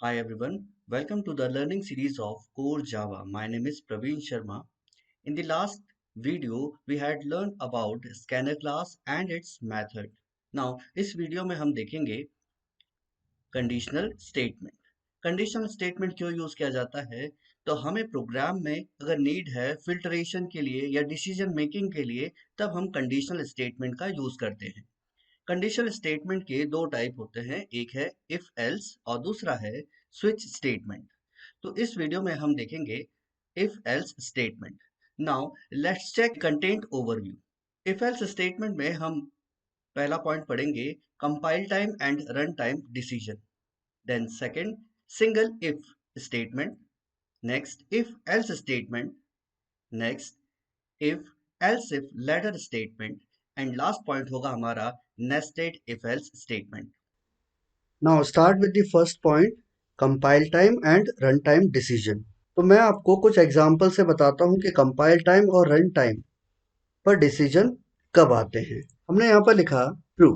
Hi everyone, welcome to the learning series of Core Java. My name is Praveen Sharma. In the last video, we had learned about scanner class and its method. Now, इस video में हम देखेंगे conditional statement. Conditional statement क्यों use किया जाता है? तो हमें प्रोग्राम में अगर नीड है फिल्टरेशन के लिए या डिसीजन मेकिंग के लिए, तब हम कंडीशनल स्टेटमेंट का यूज करते हैं। कंडीशनल स्टेटमेंट के दो टाइप होते हैं, एक है इफ एल्स और दूसरा है स्विच स्टेटमेंट। तो इस वीडियो में हम देखेंगे if else statement. Now let's check content overview. If else statement में हम पहला पॉइंट पढ़ेंगे compile time and run time decision. Then second single if statement. Next if else statement. Next if else if ladder statement and last point होगा हमारा nested if else statement. Now start with the first point, compile time and runtime decision. तो मैं आपको कुछ example से बताता हूँ कि कंपाइल टाइम और रन टाइम पर डिसीजन कब आते हैं। हमने यहाँ पर लिखा ट्रू।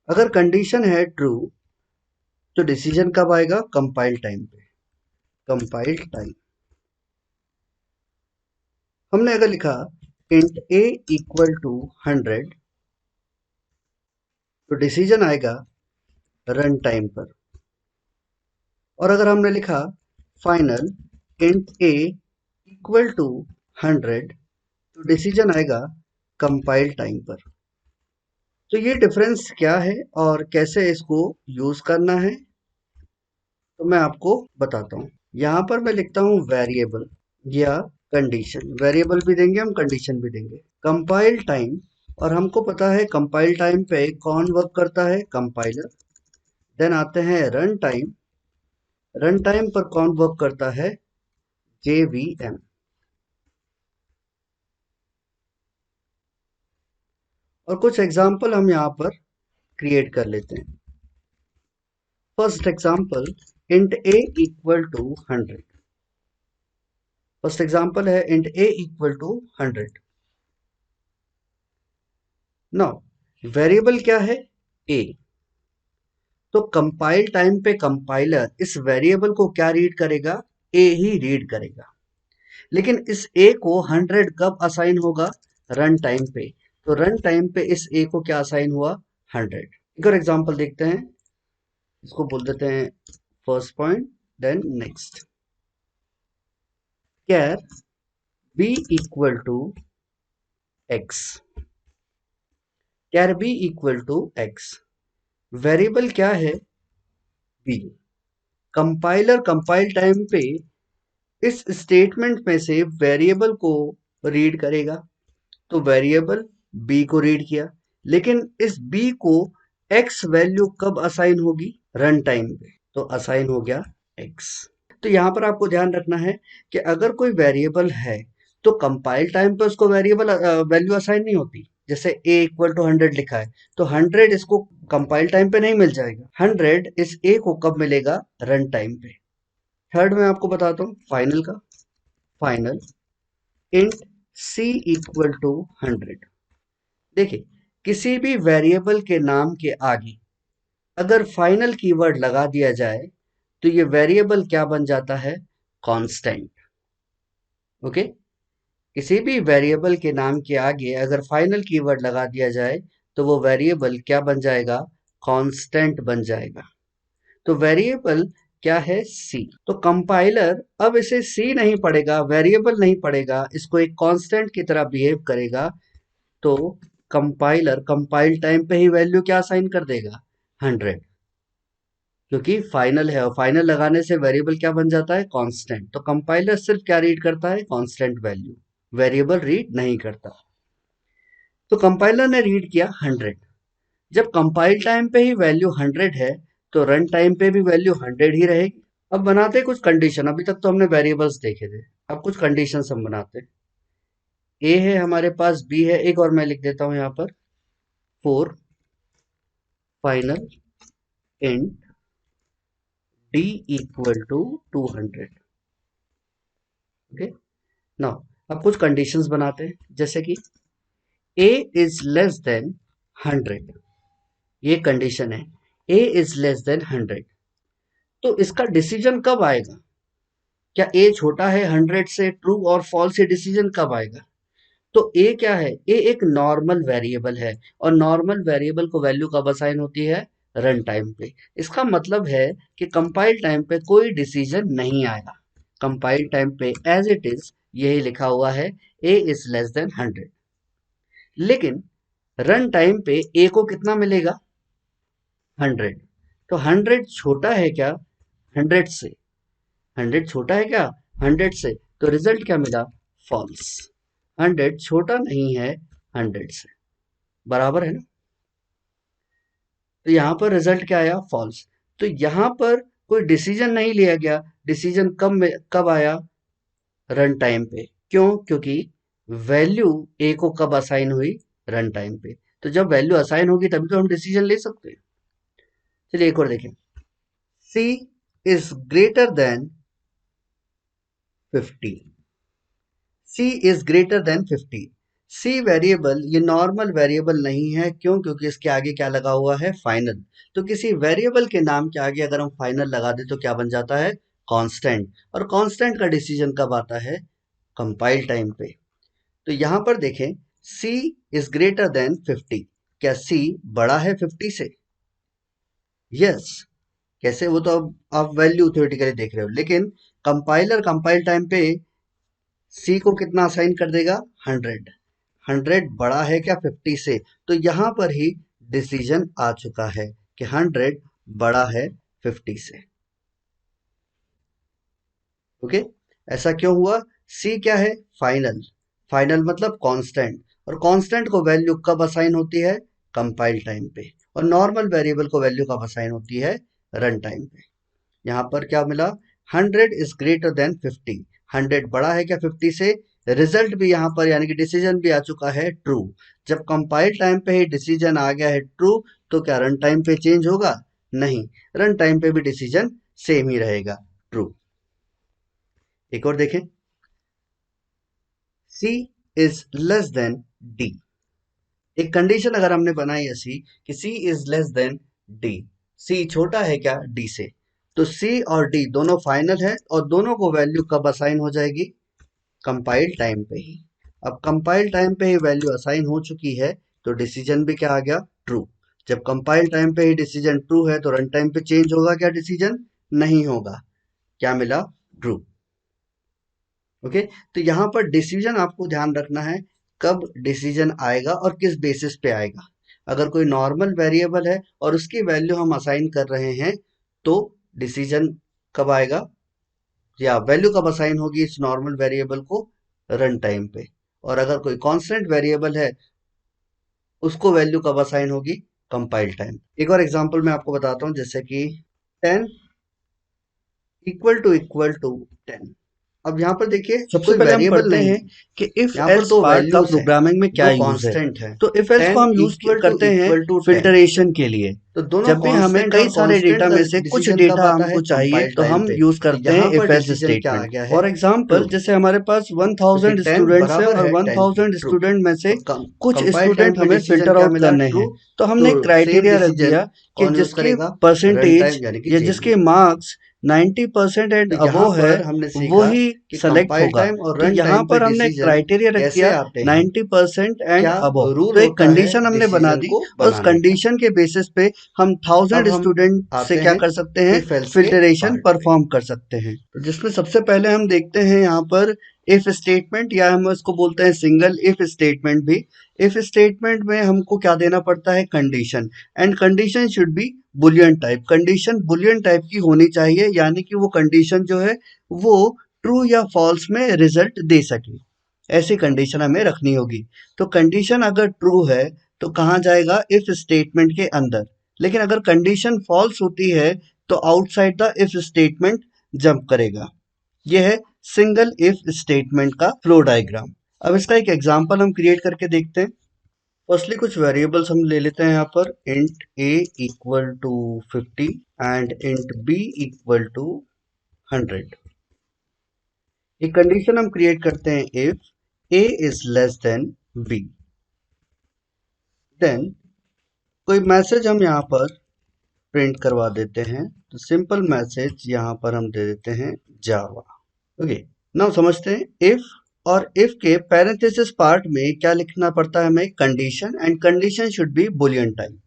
अगर कंडीशन है ट्रू तो डिसीजन कब आएगा? कंपाइल टाइम पे। Compile time. हमने अगर लिखा इंट a इक्वल टू 100 तो डिसीजन आएगा रन टाइम पर। और अगर हमने लिखा final int a equal to 100 तो डिसीजन आएगा कंपाइल टाइम पर। तो ये डिफरेंस क्या है और कैसे इसको यूज करना है तो मैं आपको बताता हूँ। यहाँ पर मैं लिखता हूँ वेरिएबल या कंडीशन। वेरिएबल भी देंगे हम, कंडीशन भी देंगे। कंपाइल टाइम, और हमको पता है कंपाइल टाइम पे कौन वर्क करता है? कंपाइलर। देन आते हैं रन टाइम। रन टाइम पर कौन वर्क करता है? JVM। और कुछ एग्जाम्पल हम यहाँ पर क्रिएट कर लेते हैं। First example int a equal to 100। First example है int a equal to 100। Now variable क्या है? a। तो कंपाइल टाइम पे कंपाइलर इस वेरिएबल को क्या रीड करेगा? a ही रीड करेगा। लेकिन इस a को 100 कब असाइन होगा? रन टाइम पे। तो रन टाइम पे इस a को क्या असाइन हुआ? 100। एक और एग्जाम्पल देखते हैं। इसको बोल देते हैं first point, then next. Char b equal to x। Char b equal to x। Variable क्या है? b। कंपाइलर कंपाइल टाइम पे इस स्टेटमेंट में से वेरिएबल को रीड करेगा। तो वेरिएबल b को रीड किया, लेकिन इस b को x वैल्यू कब असाइन होगी? रन टाइम पे। तो असाइन हो गया x। तो यहां पर आपको ध्यान रखना है कि अगर कोई वेरिएबल है तो कंपाइल टाइम पे उसको वेरिएबल वैल्यू असाइन नहीं होती। जैसे a इक्वल टू 100 लिखा है तो 100 इसको कंपाइल टाइम पे नहीं मिल जाएगा। 100 इस a को कब मिलेगा? रन टाइम पे। थर्ड मैं आपको बताता हूँ फाइनल का। Final int c equal to 100। देखिए, किसी भी वेरिएबल के नाम के आगे अगर फाइनल कीवर्ड लगा दिया जाए तो ये वेरिएबल क्या बन जाता है? कांस्टेंट। ओके। किसी भी वेरिएबल के नाम के आगे अगर फाइनल कीवर्ड लगा दिया जाए तो वो वेरिएबल क्या बन जाएगा? कांस्टेंट बन जाएगा। तो वेरिएबल क्या है? सी। तो कंपाइलर अब इसे सी नहीं पढ़ेगा, वेरिएबल नहीं पढ़ेगा, इसको एक कांस्टेंट की तरह बिहेव करेगा। तो कंपाइलर कंपाइल टाइम पे ही वैल्यू क्या असाइन कर देगा? 100। क्योंकि फाइनल है और फाइनल लगाने से वेरिएबल क्या बन जाता है? कांस्टेंट। तो कंपाइलर सिर्फ क्या रीड करता है? कांस्टेंट वैल्यू, वेरिएबल रीड नहीं करता। तो कंपाइलर ने रीड किया 100। जब कंपाइल टाइम पे ही वैल्यू 100 है तो रन टाइम पे भी वैल्यू 100 ही रहेगी। अब बनाते हैं कुछ कंडीशन। अभी तक तो हमने वेरिएबल्स देखे थे, अब कुछ कंडीशन हम बनाते हैं। ए है हमारे पास, बी है, एक और मैं लिख देता हूं यहाँ पर, for final int D equal to 200। Okay. Now अब कुछ कंडीशंस बनाते हैं, जैसे कि a इज लेस देन 100। ये कंडीशन है, a इज लेस देन 100। तो इसका डिसीजन कब आएगा? क्या ए छोटा है 100 से, ट्रू और फॉल्स, ये डिसीजन कब आएगा? तो ए क्या है? ए एक नॉर्मल वेरिएबल है और नॉर्मल वेरिएबल को वैल्यू कब असाइन होती है? रन टाइम पे। इसका मतलब है कि कंपाइल टाइम पे कोई डिसीजन नहीं आएगा। कंपाइल टाइम पे एज इट इज यही लिखा हुआ है, ए इज लेस देन 100। लेकिन रन टाइम पे ए को कितना मिलेगा? 100। तो 100 छोटा है क्या 100 से? 100 छोटा है क्या 100 से? तो रिजल्ट क्या मिला? फॉल्स। 100 छोटा नहीं है 100 से, बराबर है ना? तो यहाँ पर रिजल्ट क्या आया? फॉल्स। तो यहाँ पर कोई डिसीजन नहीं लिया गया। डिसीजन कब आया? रन टाइम पे। क्यों? क्योंकि वैल्यू ए को कब असाइन हुई? रन टाइम पे। तो जब वैल्यू असाइन होगी तभी तो हम डिसीजन ले सकते हैं। चलिए एक और देखें। C is greater than 50। C is greater than 50। C variable ये नॉर्मल वेरिएबल नहीं है। क्यों? क्योंकि इसके आगे क्या लगा हुआ है? फाइनल। तो किसी वेरिएबल के नाम के आगे अगर हम फाइनल लगा दें तो क्या बन जाता है? कांस्टेंट। और कांस्टेंट का डिसीजन कब आता है? कंपाइल टाइम पे। तो यहां पर देखें, सी इज ग्रेटर देन 50। क्या सी बड़ा है 50 से? यस। कैसे? वो तो अब आप वैल्यू थ्योरेटिकली देख रहे हो, लेकिन कंपाइलर कंपाइल टाइम पे सी को कितना असाइन कर देगा? 100। 100 बड़ा है क्या 50 से? तो यहां पर ही डिसीजन आ चुका है कि 100 बड़ा है 50 से। ओके। ऐसा क्यों हुआ? सी क्या है? फाइनल। फाइनल मतलब कांस्टेंट। और कांस्टेंट को वैल्यू कब असाइन होती है? कंपाइल टाइम पे। और नॉर्मल वेरिएबल को वैल्यू कब असाइन होती है? रन टाइम पे। यहाँ पर क्या मिला? 100 इज ग्रेटर देन 50। 100 बड़ा है क्या 50 से? रिजल्ट भी यहाँ पर यानी कि डिसीजन भी आ चुका है ट्रू। जब कंपाइल टाइम पे ही डिसीजन आ गया है ट्रू, तो क्या रन टाइम पे चेंज होगा? नहीं, रन टाइम पे भी डिसीजन सेम ही रहेगा, ट्रू। एक और देखें। C is less then D. एक कंडीशन अगर हमने बनाई ऐसी कि सी इज लेस देन डी, सी छोटा है क्या डी से, तो सी और डी दोनों फाइनल है और दोनों को वैल्यू कब असाइन हो जाएगी? कंपाइल टाइम पे ही। अब कंपाइल टाइम पे ही वैल्यू असाइन हो चुकी है, तो डिसीजन भी क्या आ गया? ट्रू। जब कंपाइल टाइम पे ही डिसीजन ट्रू है तो रन टाइम पे चेंज होगा क्या डिसीजन? नहीं होगा। क्या मिला? ट्रू। ओके। तो यहाँ पर डिसीजन आपको ध्यान रखना है, कब डिसीजन आएगा और किस बेसिस पे आएगा। अगर कोई नॉर्मल वेरिएबल है और उसकी वैल्यू हम असाइन कर रहे हैं, तो डिसीजन कब आएगा या वैल्यू कब असाइन होगी इस नॉर्मल वेरिएबल को? रन टाइम पे। और अगर कोई कांस्टेंट वेरिएबल है, उसको वैल्यू कब असाइन होगी? Compile time. एक और एग्जांपल मैं आपको बताता हूँ, जैसे कि 10 इक्वल टू 10। अब यहाँ पर देखिए, सबसे कोई पहले हम वेरिएबल पढ़ते नहीं हैं है, कि इफ यहाँ पर एल्स दो पार्ट का वैल्यूज हैं, प्रोग्रामिंग में क्या दो यूज है। कांस्टेंट है। तो इफ एल्स को 10 हम यूज करते हैं इक्वल टू 10। फिल्टरेशन के लिए। तो दोनों जब भी हमें कांस्टेंट कई और सारे कांस्टेंट डेटा का में से कुछ डिसीजन कब डेटा आता है? हमको चाहिए कंपाइल तो टाइम हम पे। यूज तो करते हैं यहाँ पर इफ एल्स डिसीजन क्या आ स्टेटमेंट। गया है? For example, true. जैसे हमारे पास क्योंकि 1000 10 स्टूडेंट्स है बराबर और है 10 के, 1000 ट्रू। स्टूडेंट में से और कुछ कंपाइल टाइम स्टूडेंट पे हमें डिसीजन फिल्टर क्या आउट मिला? करने ट्रू। हैं। तो तो हमने सेम क्राइटेरिया रख डिसीजन दिया कि कौन यूज जिसकी करेगा? रन परसेंटेज टाइम यानी कि या चेंज जिसके में। मार्क्स 90% एंड तो यहाँ अबोव है, पर हमने वो सीखा ही कि सेलेक्ट कंपाइल होगा। टाइम और तो रन यहाँ टाइम पे पर हमने डिसीजन क्राइटेरिया रख कैसे दिया आते हैं, 90% एंड क्या अबोव। रूल तो एक होता है कंडीशन हमने बना डिसीजन दी को और उस बनाने का। कंडीशन के बेसिस पे हम अब 1000 हम स्टूडेंट से आते क्या हैं कर सकते हैं? इफ एल्स के फिल्टरेशन पार्ट पे। परफॉर्म कर सकते हैं। तो जिसमें सबसे पहले हम देखते हैं यहाँ पर इफ स्टेटमेंट, या हम इसको बोलते हैं सिंगल इफ स्टेटमेंट भी। इफ स्टेटमेंट में हमको क्या देना पड़ता है? Condition. And condition should be boolean type. Condition Boolean type की होनी चाहिए, यानी कि वो कंडीशन जो है वो ट्रू या फॉल्स में रिजल्ट दे सके। ऐसी कंडीशन हमें रखनी होगी। तो कंडीशन अगर ट्रू है तो कहाँ जाएगा? इफ स्टेटमेंट के अंदर। लेकिन अगर कंडीशन फॉल्स होती है तो outside the if statement jump करेगा। यह है सिंगल इफ स्टेटमेंट का फ्लो डायग्राम। अब इसका एक एग्जांपल हम क्रिएट करके देखते हैं। फर्स्टली कुछ वेरिएबल्स हम ले लेते हैं यहाँ पर, int a equal to 50 and int b equal to 100। एक कंडीशन हम क्रिएट करते हैं, if a is less than b, then कोई मैसेज हम यहाँ पर प्रिंट करवा देते हैं। तो सिंपल मैसेज यहाँ पर हम दे देते हैं जावा। ओके, नाउ समझते हैं इफ। और इफ के पैरेंथेसिस पार्ट में क्या लिखना पड़ता है हमें? Condition, and condition should be boolean type.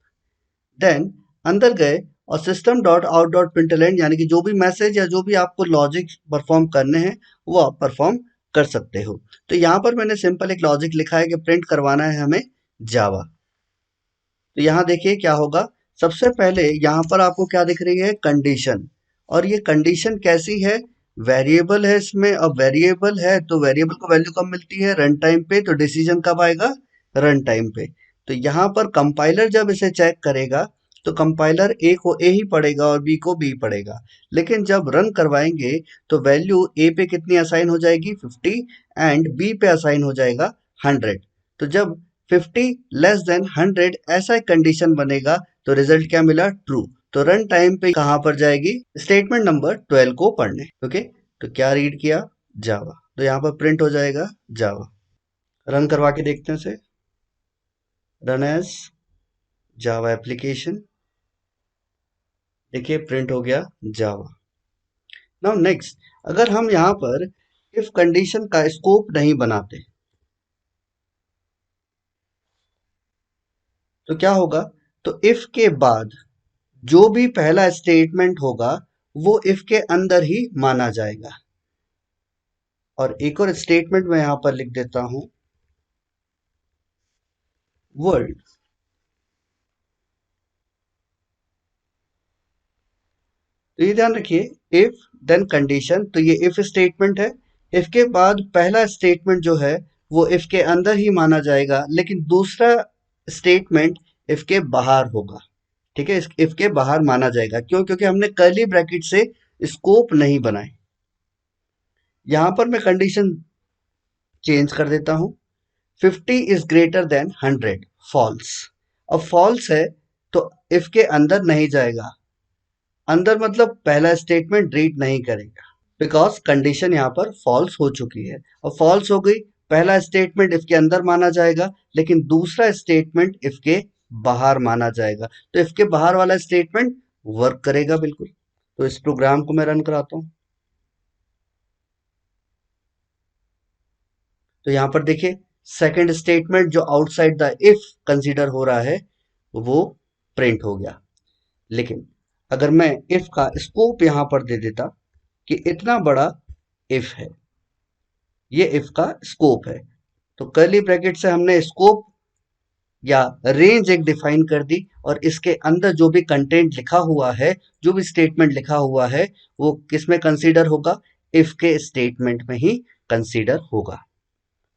Then अंदर गए और system dot out dot println, यानी कि जो भी मैसेज या जो भी आपको लॉजिक परफॉर्म करने हैं वो आप परफॉर्म कर सकते हो। तो यहाँ पर मैंने सिंपल एक लॉजिक लिखा है कि प्रिंट करवाना है हमें जावा। तो यहाँ देखिए क्या होगा। सबसे पहले यहाँ पर आपको क्या दिख रही है? कंडीशन। और ये कंडीशन कैसी है? वेरिएबल है इसमें। अब वेरिएबल है तो वेरिएबल को वैल्यू कब मिलती है? रन टाइम पे। तो डिसीजन कब आएगा? रन टाइम पे। तो यहाँ पर कंपाइलर जब इसे चेक करेगा तो कंपाइलर ए को ए ही पढ़ेगा और बी को बी पढ़ेगा। लेकिन जब रन करवाएंगे तो वैल्यू ए पे कितनी असाइन हो जाएगी? 50, एंड बी पे असाइन हो जाएगा 100। तो जब 50 लेस देन 100 ऐसा एक कंडीशन बनेगा तो रिजल्ट क्या मिला? ट्रू। तो रन टाइम पे कहां पर जाएगी? स्टेटमेंट नंबर 12 को पढ़ने। ओके, तो क्या रीड किया? जावा। तो यहाँ पर प्रिंट हो जाएगा जावा। रन करवा के देखते हैं उसे। Run as Java application. देखिए प्रिंट हो गया जावा। नाउ नेक्स्ट, अगर हम यहाँ पर इफ कंडीशन का स्कोप नहीं बनाते तो क्या होगा? तो इफ के बाद जो भी पहला स्टेटमेंट होगा वो इफ के अंदर ही माना जाएगा। और एक और स्टेटमेंट मैं यहां पर लिख देता हूं, वर्ल्ड। तो ये ध्यान रखिए, इफ देन कंडीशन, तो ये इफ स्टेटमेंट है। इफ के बाद पहला स्टेटमेंट जो है वो इफ के अंदर ही माना जाएगा, लेकिन दूसरा स्टेटमेंट इफ के बाहर होगा। ठीक है, इफ के बाहर माना जाएगा। क्यों? क्योंकि हमने कर्ली ब्रैकेट से स्कोप नहीं बनाए। यहां पर मैं कंडीशन चेंज कर देता हूं। 50 इज ग्रेटर देन 100, फॉल्स। अब फॉल्स है तो इफ के अंदर नहीं जाएगा। अंदर मतलब पहला स्टेटमेंट रीड नहीं करेगा, बिकॉज कंडीशन यहाँ पर फॉल्स हो चुकी है। और फॉल्स हो गई, पहला स्टेटमेंट इफ के अंदर माना जाएगा, लेकिन दूसरा स्टेटमेंट इफ के बाहर माना जाएगा। तो इफ के बाहर वाला स्टेटमेंट वर्क करेगा बिल्कुल। तो इस प्रोग्राम को मैं रन कराता हूं। तो यहाँ पर देखिए सेकंड स्टेटमेंट जो आउटसाइड द इफ कंसीडर हो रहा है वो प्रिंट हो गया। लेकिन अगर मैं इफ का स्कोप यहां पर दे देता कि इतना बड़ा इफ है, ये इफ का स्कोप है, तो कर्ली ब्रैकेट से हमने स्कोप या रेंज एक डिफाइन कर दी, और इसके अंदर जो भी कंटेंट लिखा हुआ है, जो भी स्टेटमेंट लिखा हुआ है, वो किस में कंसीडर होगा? इफ के स्टेटमेंट में ही कंसीडर होगा।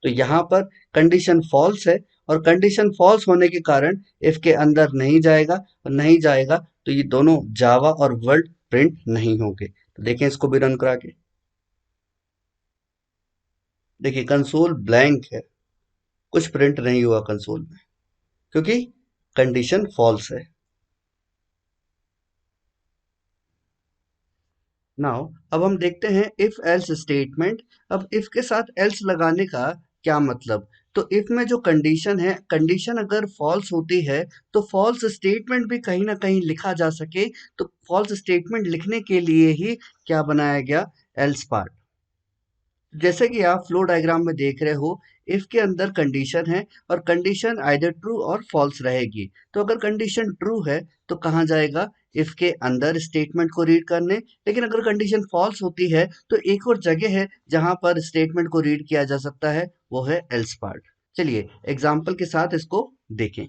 तो यहाँ पर कंडीशन फॉल्स है, और कंडीशन फॉल्स होने के कारण इफ के अंदर नहीं जाएगा, और नहीं जाएगा तो ये दोनों जावा और वर्ल्ड प्रिंट नहीं होंगे। तो देखें इसको भी रन करा के। देखिए कंसोल ब्लैंक है, कुछ प्रिंट नहीं हुआ कंसोल में, क्योंकि कंडीशन फॉल्स है। नाउ अब हम देखते हैं इफ एल्स स्टेटमेंट। अब इफ के साथ एल्स लगाने का क्या मतलब? तो इफ में जो कंडीशन है, कंडीशन अगर फॉल्स होती है तो फॉल्स स्टेटमेंट भी कहीं ना कहीं लिखा जा सके, तो फॉल्स स्टेटमेंट लिखने के लिए ही क्या बनाया गया? Else part. जैसे कि आप फ्लो डायग्राम में देख रहे हो, इफ के अंदर कंडीशन है और कंडीशन आइदर ट्रू और फॉल्स रहेगी। तो अगर कंडीशन ट्रू है तो कहाँ जाएगा? इफ के अंदर स्टेटमेंट को रीड करने। लेकिन अगर कंडीशन फॉल्स होती है तो एक और जगह है जहां पर स्टेटमेंट को रीड किया जा सकता है, वो है एल्स पार्ट। चलिए एग्जाम्पल के साथ इसको देखें।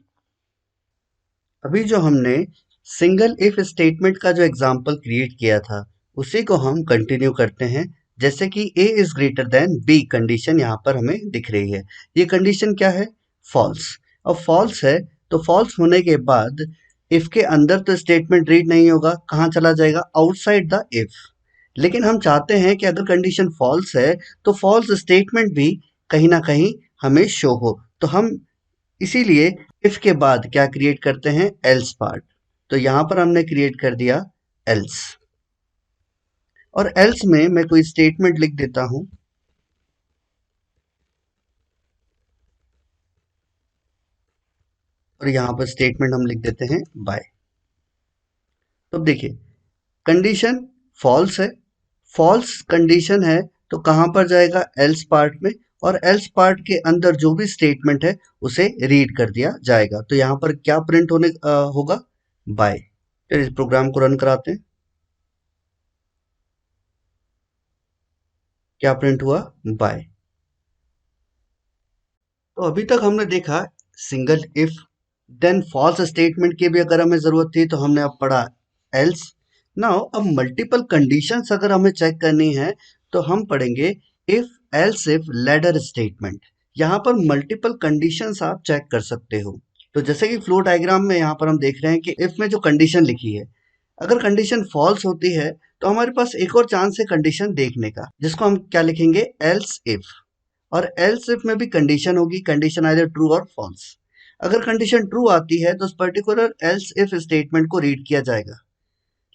अभी जो हमने सिंगल इफ स्टेटमेंट का जो एग्जाम्पल क्रिएट किया था उसी को हम कंटिन्यू करते हैं। जैसे कि a is greater then b condition यहाँ पर हमें दिख रही है। ये कंडीशन क्या है? फॉल्स। अब फॉल्स है तो फॉल्स होने के बाद इफ के अंदर तो स्टेटमेंट रीड नहीं होगा, कहाँ चला जाएगा? Outside the if. लेकिन हम चाहते हैं कि अगर कंडीशन फॉल्स है तो फॉल्स स्टेटमेंट भी कहीं ना कहीं हमें शो हो। तो हम इसीलिए इफ के बाद क्या क्रिएट करते हैं? Else part. तो यहां पर हमने क्रिएट कर दिया एल्स। और एल्स में मैं कोई स्टेटमेंट लिख देता हूं, और यहां पर स्टेटमेंट हम लिख देते हैं बाय। तो अब देखिए, कंडीशन फॉल्स है, फॉल्स कंडीशन है तो कहां पर जाएगा, एल्स पार्ट में, और एल्स पार्ट के अंदर जो भी स्टेटमेंट है उसे रीड कर दिया जाएगा। तो यहां पर क्या प्रिंट होगा, बाय। फिर इस प्रोग्राम को रन कराते हैं, क्या प्रिंट हुआ, बाय। तो अभी तक हमने देखा single if, then false statement की भी अगर हमें जरूरत थी तो हमने अब पढ़ा एल्स। नाउ अब मल्टीपल कंडीशंस अगर हमें चेक करनी है तो हम पढ़ेंगे if else if ladder statement. यहाँ पर मल्टीपल कंडीशंस आप चेक कर सकते हो। तो जैसे कि फ्लो डायग्राम में यहाँ पर हम देख रहे हैं कि इफ में जो कंडीशन लिखी है, अगर कंडीशन फॉल्स होती है तो हमारे पास एक और चांस है कंडीशन देखने का, जिसको हम क्या लिखेंगे, एल्स इफ। और एल्स इफ में भी कंडीशन होगी, कंडीशन आइदर ट्रू और फॉल्स। अगर कंडीशन ट्रू आती है तो उस पर्टिकुलर एल्स इफ स्टेटमेंट को रीड किया जाएगा,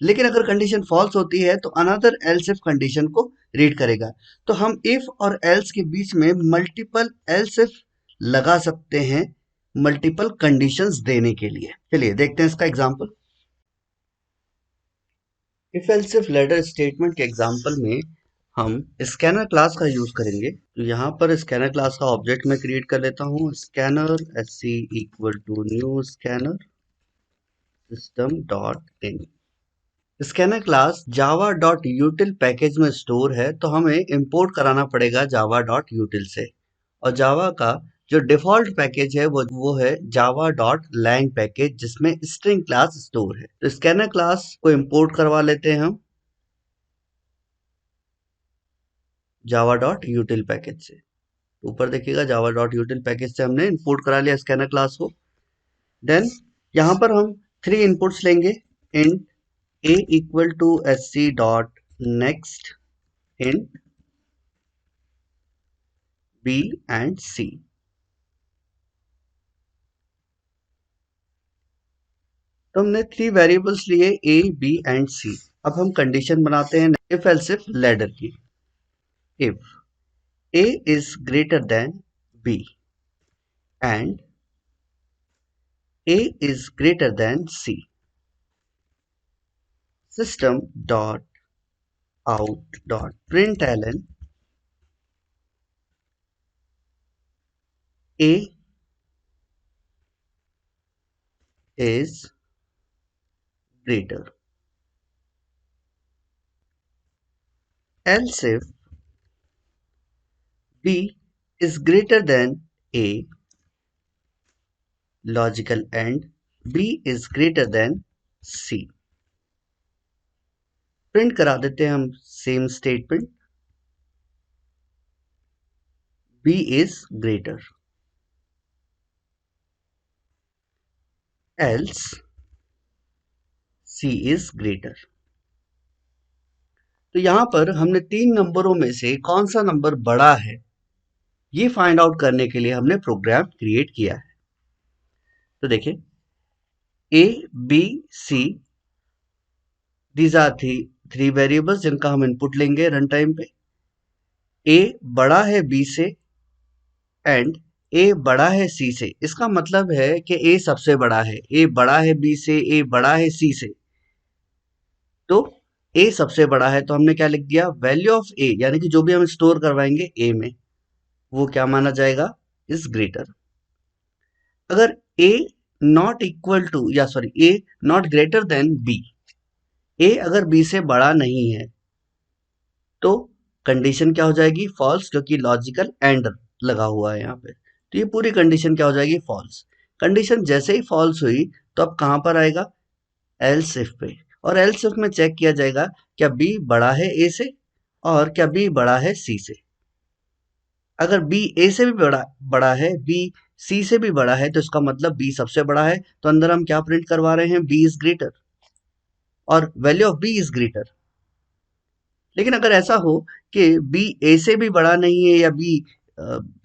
लेकिन अगर कंडीशन फॉल्स होती है तो अनदर एल्स इफ कंडीशन को रीड करेगा। तो हम इफ और एल्स के बीच में मल्टीपल एल्स इफ लगा सकते हैं मल्टीपल कंडीशंस देने के लिए। चलिए देखते हैं इसका example. If else if ladder statement के एग्जांपल में हम स्कैनर क्लास का यूज करेंगे। तो यहाँ पर स्कैनर क्लास का ऑब्जेक्ट मैं क्रिएट कर लेता हूँ, scanner sc equal to new scanner system dot in. Scanner class Java dot util package में स्टोर है, तो हमें इंपोर्ट कराना पड़ेगा जावा डॉट यूटिल से। और जावा का जो डिफॉल्ट पैकेज है वो है जावा डॉट लैंग पैकेज, जिसमें स्ट्रिंग क्लास स्टोर है। तो स्कैनर क्लास को इंपोर्ट करवा लेते हैं हम जावा डॉट यूटिल पैकेज से। ऊपर देखिएगा जावा डॉट यूटिल पैकेज से हमने इंपोर्ट करा लिया स्कैनर क्लास को। देन यहाँ पर हम 3 इनपुट्स लेंगे, int a equal to sc dot next, int b and c। तो हमने 3 वेरिएबल्स लिए a b एंड c। अब हम कंडीशन बनाते हैं इफ एल्स इफ लैडर की। If a is greater then b and a is greater then c, system dot out dot println a is greater, else if b is greater than a, logical and b is greater than c। Print करा देते हैं हम same statement, b is greater, else c is greater। तो यहां पर हमने 3 नंबरों में से कौन सा नंबर बड़ा है ये फाइंड आउट करने के लिए हमने प्रोग्राम क्रिएट किया है। तो देखिए a b c, these are three variables जिनका हम इनपुट लेंगे रन टाइम पे। a बड़ा है b से एंड a बड़ा है c से। इसका मतलब है कि a सबसे बड़ा है, a बड़ा है b से, a बड़ा है c से। तो a सबसे बड़ा है तो हमने क्या लिख दिया, वैल्यू ऑफ a, यानी कि जो भी हम स्टोर करवाएंगे a में वो क्या माना जाएगा, इज ग्रेटर। अगर a नॉट इक्वल टू या sorry a not greater than b, a अगर b से बड़ा नहीं है तो कंडीशन क्या हो जाएगी, फॉल्स, क्योंकि लॉजिकल एंड लगा हुआ है यहाँ पे। तो ये पूरी कंडीशन क्या हो जाएगी, फॉल्स। कंडीशन जैसे ही फॉल्स हुई तो अब कहां पर आएगा, एल्स इफ पे। और एल्स इफ में चेक किया जाएगा क्या b बड़ा है a से और क्या b बड़ा है c से। अगर b a से भी बड़ा है, b c से भी बड़ा है, तो इसका मतलब b सबसे बड़ा है। तो अंदर हम क्या प्रिंट करवा रहे हैं, b इज ग्रेटर और value of b is greater. लेकिन अगर ऐसा हो कि b a से भी बड़ा नहीं है या b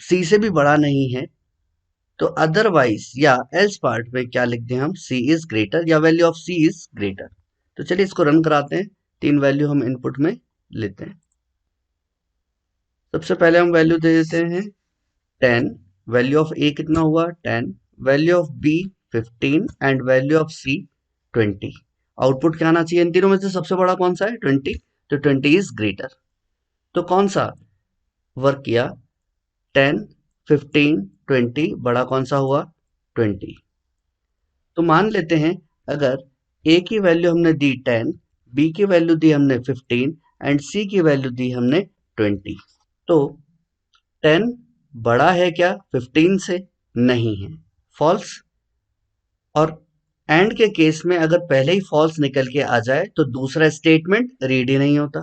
c से भी बड़ा नहीं है, तो अदरवाइज या एल्स पार्ट में क्या लिख दें हम, c इज ग्रेटर या value of c is greater. तो चलिए इसको रन कराते हैं, 3 वैल्यू हम इनपुट में लेते हैं। सबसे पहले हम वैल्यू दे देते हैं 10, वैल्यू ऑफ a कितना हुआ 10, value of b 15 and value of c 20। Output क्या आना चाहिए? इन तीनों में से सबसे बड़ा कौन सा है? 20, तो 20 इज ग्रेटर। तो कौन सा वर्क किया? 10, 15, 20, बड़ा कौन सा हुआ? 20। तो मान लेते हैं अगर ए की वैल्यू हमने दी 10, बी की वैल्यू दी हमने 15 एंड सी की वैल्यू दी हमने 20। तो 10 बड़ा है क्या 15 से? नहीं है, फॉल्स। और एंड के केस में अगर पहले ही फॉल्स निकल के आ जाए तो दूसरा स्टेटमेंट रीड ही नहीं होता।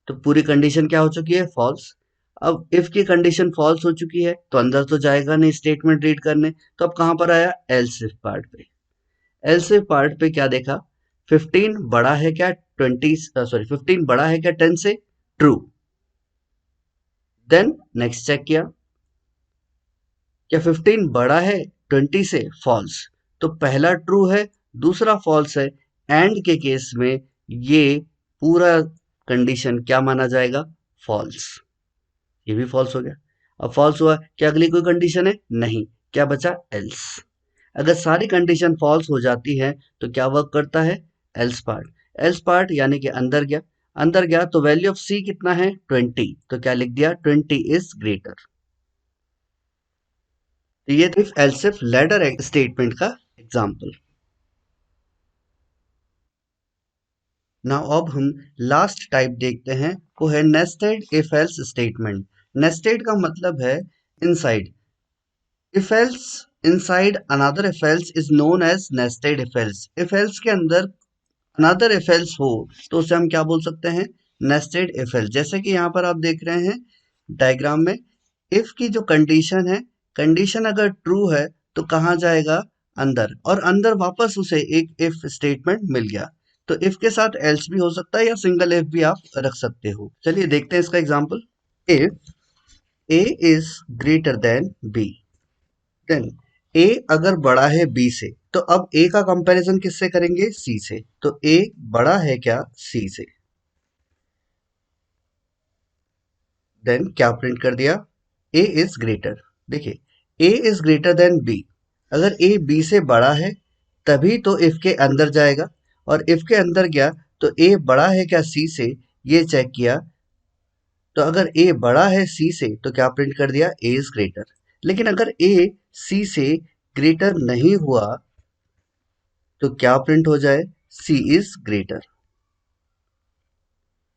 तो पूरी कंडीशन क्या हो चुकी है? फॉल्स। अब इफ की कंडीशन फॉल्स हो चुकी है तो अंदर तो जाएगा नहीं स्टेटमेंट रीड करने, तो अब कहां पर आया? एल्स इफ पार्ट पे। एल्स इफ पार्ट पे क्या देखा? 15 बड़ा है क्या 20, सॉरी 15 बड़ा है क्या 10 से? ट्रू। देन नेक्स्ट चेक किया, क्या 15 बड़ा है 20 से? फॉल्स। तो पहला ट्रू है, दूसरा फॉल्स है। एंड के केस में ये पूरा कंडीशन क्या माना जाएगा? फॉल्स। ये भी फॉल्स हो गया। अब फॉल्स हुआ, क्या अगली कोई कंडीशन है? नहीं। क्या बचा? एल्स। अगर सारी कंडीशन फॉल्स हो जाती है तो क्या वर्क करता है? Else part. एल्स पार्ट यानी कि अंदर गया। अंदर गया तो वैल्यू ऑफ सी कितना है? 20। तो क्या लिख दिया? 20 इज ग्रेटर। तो ये if else if ladder statement का एग्जाम्पल। नाउ अब हम लास्ट टाइप देखते हैं, वो है nested if else statement. Nested का मतलब है inside. If else inside another if else is known as nested if else. If else के अंदर another if else हो तो उसे हम क्या बोल सकते हैं? nested if else। जैसे कि यहाँ पर आप देख रहे हैं डायग्राम में, if की जो कंडीशन है, कंडीशन अगर ट्रू है तो कहाँ जाएगा? अंदर। और अंदर वापस उसे एक if स्टेटमेंट मिल गया। तो if के साथ else भी हो सकता है या सिंगल if भी आप रख सकते हो। चलिए देखते हैं इसका example. If A is greater than B, then A अगर बड़ा है बी से, तो अब ए का कंपैरिजन किससे करेंगे? सी से। तो ए बड़ा है क्या सी से? देन क्या प्रिंट कर दिया? ए इज ग्रेटर। देखिए, ए इज ग्रेटर देन बी। अगर ए बी से बड़ा है तभी तो इफ के अंदर जाएगा, और इफ के अंदर गया तो ए बड़ा है क्या सी से, ये चेक किया। तो अगर ए बड़ा है सी से तो क्या प्रिंट कर दिया? ए इज ग्रेटर। लेकिन अगर ए सी से ग्रेटर नहीं हुआ तो क्या प्रिंट हो जाए? C is greater.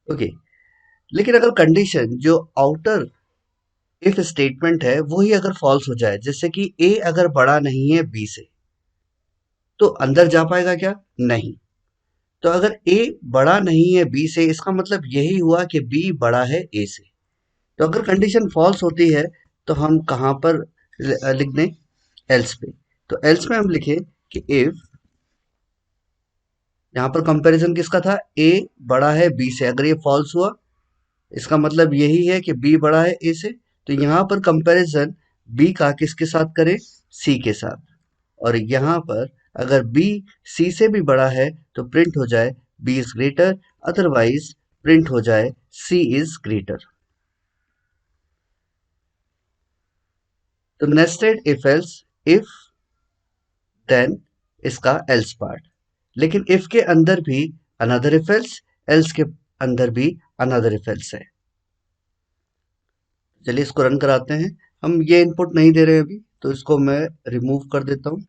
ओके। लेकिन अगर कंडीशन जो आउटर इफ स्टेटमेंट है वो ही अगर फॉल्स हो जाए, जैसे कि ए अगर बड़ा नहीं है बी से, तो अंदर जा पाएगा क्या? नहीं। तो अगर ए बड़ा नहीं है बी से, इसका मतलब यही हुआ कि बी बड़ा है ए से। तो अगर कंडीशन फॉल्स होती है तो हम कहाँ पर लिख दें? एल्स पे। तो एल्स में हम लिखें कि इफ, यहाँ पर कंपैरिजन किसका था? ए बड़ा है बी से। अगर ये फॉल्स हुआ इसका मतलब यही है कि बी बड़ा है ए से। तो यहाँ पर कंपैरिजन बी का किसके साथ करें? सी के साथ। और यहाँ पर अगर बी सी से भी बड़ा है तो प्रिंट हो जाए B is greater, otherwise print हो जाए सी इज ग्रेटर। तो nested if else, if then इसका एल्स पार्ट। लेकिन इफ के अंदर भी अनदर इफ एल्स के अंदर भी अनदर इफ एल्स है। चलिए इसको रन कराते हैं। हम ये इनपुट नहीं दे रहे अभी, तो इसको मैं रिमूव कर देता हूं।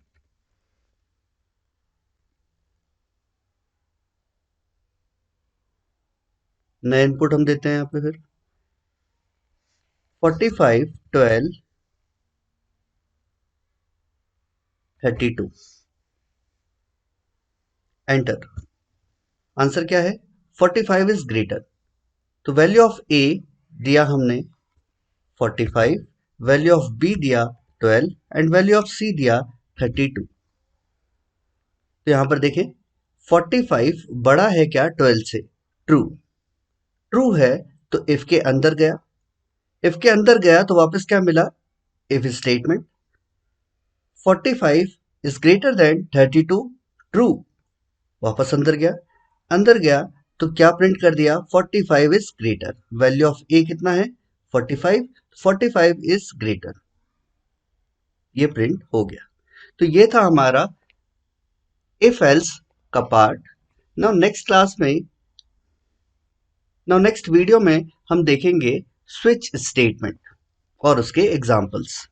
नया इनपुट हम देते हैं यहाँ पे फिर 45, 12, 32। एंटर। आंसर क्या है? 45 इज ग्रेटर। तो वैल्यू ऑफ ए दिया हमने 45, वैल्यू ऑफ बी दिया 12 एंड वैल्यू ऑफ सी दिया 32। तो यहां पर देखें 45 बड़ा है क्या 12 से? ट्रू। ट्रू है तो इफ के अंदर गया। इफ के अंदर गया तो वापस क्या मिला? If statement. 45 is greater then 32। True. वापस अंदर गया। अंदर गया तो क्या प्रिंट कर दिया? 45 इज ग्रेटर। वैल्यू ऑफ ए कितना है? 45। 45 इज ग्रेटर। ये प्रिंट हो गया। तो ये था हमारा इफ एल्स का पार्ट। नाउ नेक्स्ट वीडियो में हम देखेंगे स्विच स्टेटमेंट और उसके एग्जांपल्स।